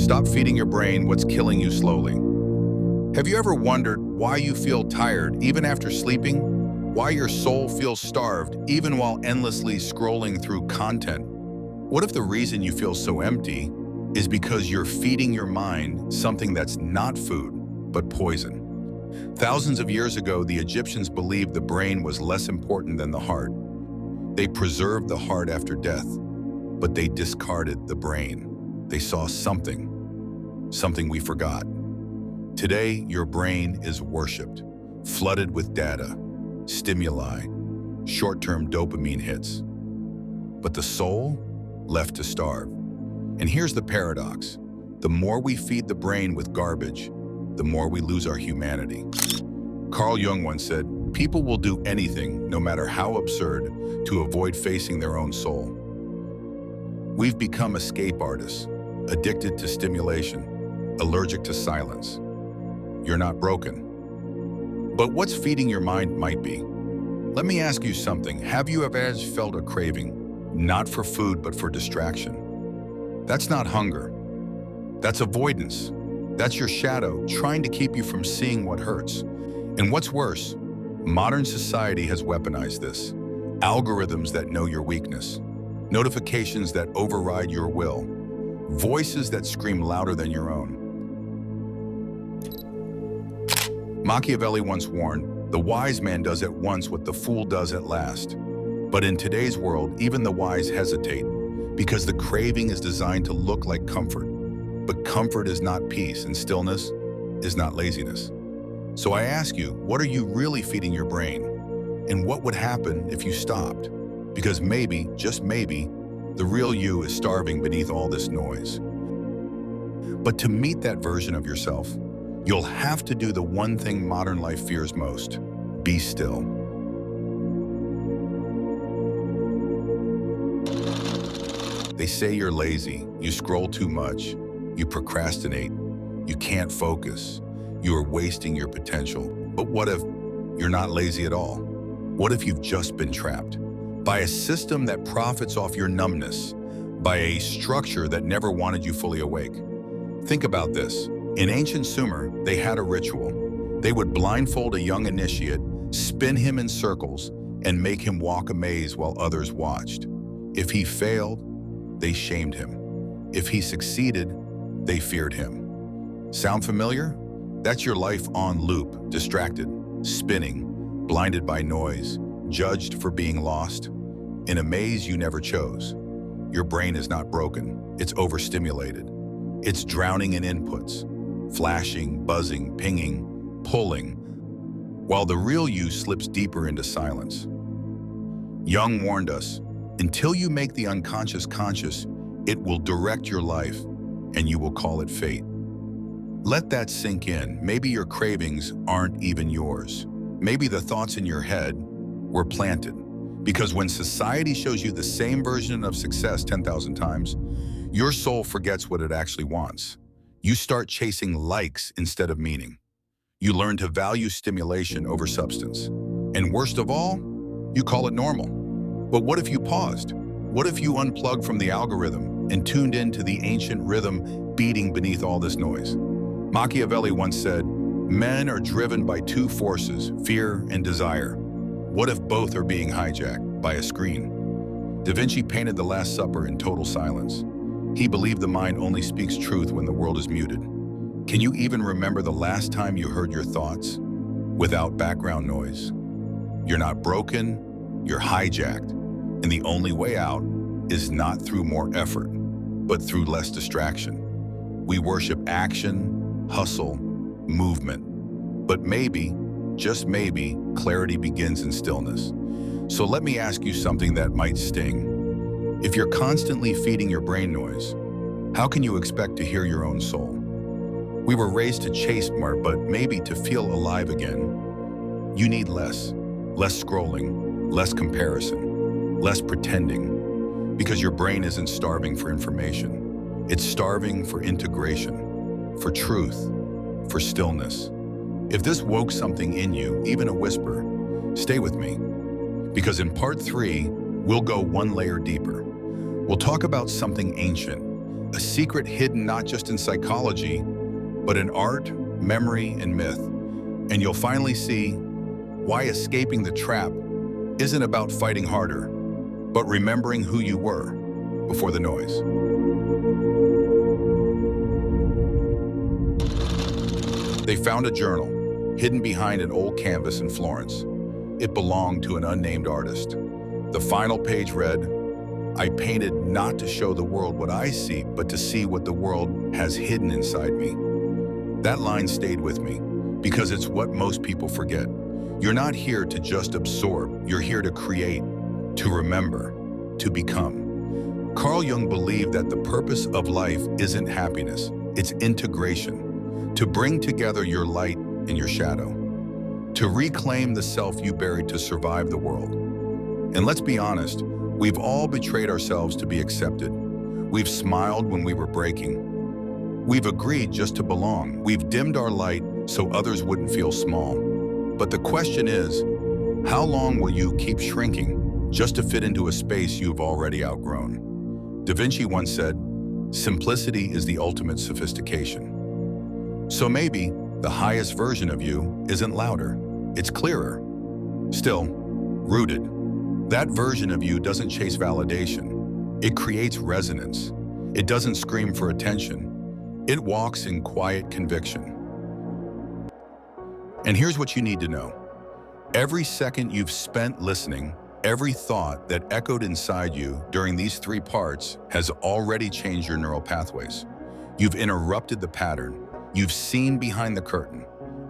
Stop feeding your brain what's killing you slowly. Have you ever wondered why you feel tired even after sleeping? Why your soul feels starved even while endlessly scrolling through content? What if the reason you feel so empty is because you're feeding your mind something that's not food, but poison? Thousands of years ago, the Egyptians believed the brain was less important than the heart. They preserved the heart after death, but they discarded the brain. They saw something we forgot. Today, your brain is worshipped, flooded with data, stimuli, short-term dopamine hits. But the soul, left to starve. And here's the paradox. The more we feed the brain with garbage, the more we lose our humanity. Carl Jung once said, "People will do anything, no matter how absurd, to avoid facing their own soul." We've become escape artists, addicted to stimulation, allergic to silence. You're not broken. But what's feeding your mind might be. Let me ask you something. Have you ever felt a craving, not for food, but for distraction? That's not hunger. That's avoidance. That's your shadow trying to keep you from seeing what hurts. And what's worse, modern society has weaponized this. Algorithms that know your weakness, notifications that override your will, voices that scream louder than your own. Machiavelli once warned, "The wise man does at once what the fool does at last." But in today's world, even the wise hesitate because the craving is designed to look like comfort. But comfort is not peace, and stillness is not laziness. So I ask you, what are you really feeding your brain? And what would happen if you stopped? Because maybe, just maybe, the real you is starving beneath all this noise. But to meet that version of yourself, you'll have to do the one thing modern life fears most: be still. They say you're lazy, you scroll too much, you procrastinate, you can't focus, you are wasting your potential. But what if you're not lazy at all? What if you've just been trapped by a system that profits off your numbness, by a structure that never wanted you fully awake? Think about this. In ancient Sumer, they had a ritual. They would blindfold a young initiate, spin him in circles, and make him walk a maze while others watched. If he failed, they shamed him. If he succeeded, they feared him. Sound familiar? That's your life on loop, distracted, spinning, blinded by noise, judged for being lost, in a maze you never chose. Your brain is not broken, it's overstimulated. It's drowning in inputs, flashing, buzzing, pinging, pulling, while the real you slips deeper into silence. Jung warned us, until you make the unconscious conscious, it will direct your life, and you will call it fate. Let that sink in. Maybe your cravings aren't even yours. Maybe the thoughts in your head were planted. Because when society shows you the same version of success 10,000 times, your soul forgets what it actually wants. You start chasing likes instead of meaning. You learn to value stimulation over substance. And worst of all, you call it normal. But what if you paused? What if you unplugged from the algorithm and tuned into the ancient rhythm beating beneath all this noise? Machiavelli once said, "Men are driven by two forces, fear and desire. What if both are being hijacked by a screen?" Da Vinci painted the Last Supper in total silence. He believed the mind only speaks truth when the world is muted. Can you even remember the last time you heard your thoughts without background noise? You're not broken, you're hijacked. And the only way out is not through more effort, but through less distraction. We worship action, hustle, movement. But maybe, just maybe, clarity begins in stillness. So let me ask you something that might sting. If you're constantly feeding your brain noise, how can you expect to hear your own soul? We were raised to chase more, but maybe to feel alive again. You need less scrolling, less comparison, less pretending, because your brain isn't starving for information. It's starving for integration, for truth, for stillness. If this woke something in you, even a whisper, stay with me. Because in part 3, we'll go one layer deeper. We'll talk about something ancient, A secret hidden not just in psychology, but in art, memory, and myth. And you'll finally see why escaping the trap isn't about fighting harder, but remembering who you were before the noise. They found a journal hidden behind an old canvas in Florence. It belonged to an unnamed artist. The final page read, "I painted not to show the world what I see, but to see what the world has hidden inside me." That line stayed with me because it's what most people forget. You're not here to just absorb, you're here to create, to remember, to become. Carl Jung believed that the purpose of life isn't happiness, it's integration, to bring together your light and your shadow, to reclaim the self you buried to survive the world. And let's be honest, we've all betrayed ourselves to be accepted. We've smiled when we were breaking. We've agreed just to belong. We've dimmed our light so others wouldn't feel small. But the question is, how long will you keep shrinking just to fit into a space you've already outgrown? Da Vinci once said, "Simplicity is the ultimate sophistication." So maybe the highest version of you isn't louder, it's clearer. Still, rooted. That version of you doesn't chase validation. It creates resonance. It doesn't scream for attention. It walks in quiet conviction. And here's what you need to know. Every second you've spent listening, every thought that echoed inside you during these 3 parts has already changed your neural pathways. You've interrupted the pattern. You've seen behind the curtain.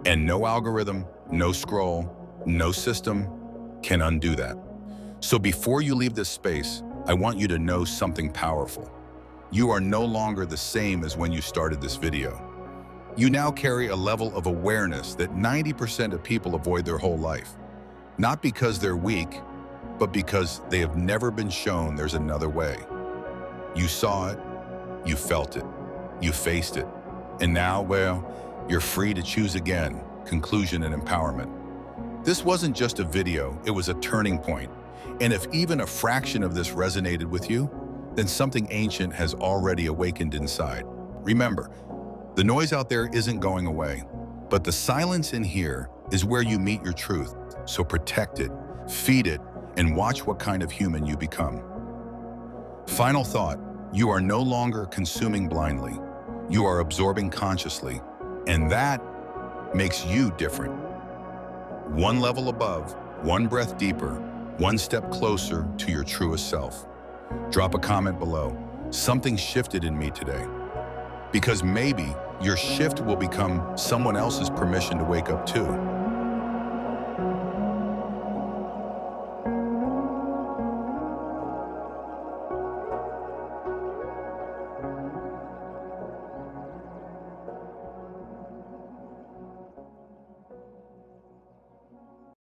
And no algorithm, no scroll, no system can undo that. So before you leave this space, I want you to know something powerful. You are no longer the same as when you started this video. You now carry a level of awareness that 90% of people avoid their whole life. Not because they're weak, but because they have never been shown there's another way. You saw it, you felt it, you faced it, and now, well, you're free to choose again, conclusion and empowerment. This wasn't just a video, it was a turning point. And if even a fraction of this resonated with you, then something ancient has already awakened inside. Remember, the noise out there isn't going away, but the silence in here is where you meet your truth. So protect it, feed it, and watch what kind of human you become. Final thought, you are no longer consuming blindly. You are absorbing consciously, and that makes you different. One level above, one breath deeper, one step closer to your truest self. Drop a comment below. Something shifted in me today. Because maybe your shift will become someone else's permission to wake up too.